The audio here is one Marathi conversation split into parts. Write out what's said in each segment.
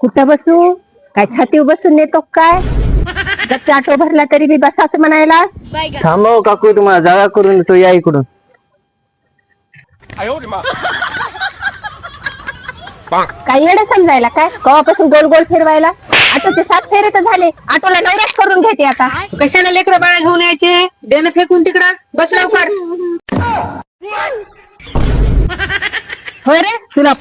कुठं बसू? काय छातीवर बसून नेतो काय? जर ऑटो भरला तरी बी बसाच म्हणायला. थांबव काकू, तुम्हाला जागा करून देतो, या इकडून. काय येडं समजायला काय? कवापासून गोल गोल फिरवायला? ऑटोचे 7 फेरे तर झाले. ऑटोला नवराच करून घेते आता. कशाला लेकरं बाळा घेऊन यायचे? देणं फेकून तिकडं. बस लवकर. होय रे, तुला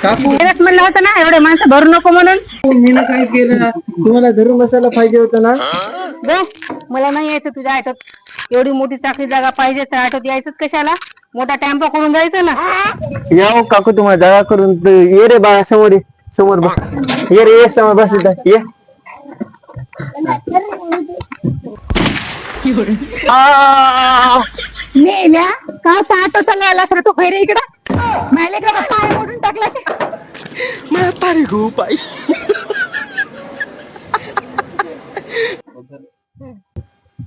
काकू, म्हणलं होतं ना एवढे माणसं भरू नको म्हणून. मी ना काय केलं, तुम्हाला धरून बसायला पाहिजे होतं ना. बे, मला नाही यायचं तुझ्या ऑटोत. एवढी मोठी चाकरी जागा पाहिजे तर ऑटोत यायचंच कशाला? मोठा टेम्पो करून जायचं ना. या हो काकू, तुम्हाला जागा करून ये रे बाळा, समोर ये, समोर बस. ये रे, ये समोर बस इथं, ये. नेल्या का ऑटो चालवायला खरं तू खैरे इकडं मायले का पाय मोडून टाकला की.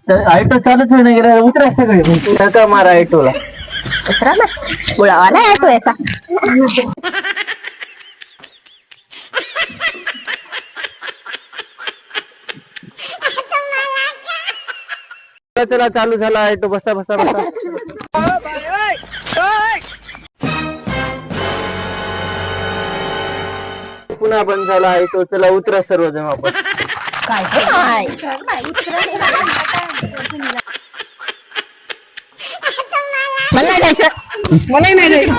ऑटो चालूच होईना गेला, उतरा सगळे. का मारा ऑटोला. उतरा ना, मुळावाला ऑटो याचा. चला, चालू झाला ऑटो, बसा बसा बसा. पुन्हा बंद झाला ऑटो. चला उतरा सर्वजण आपण. काय काय मला नाही जायचं. मलाही नाही जायचं.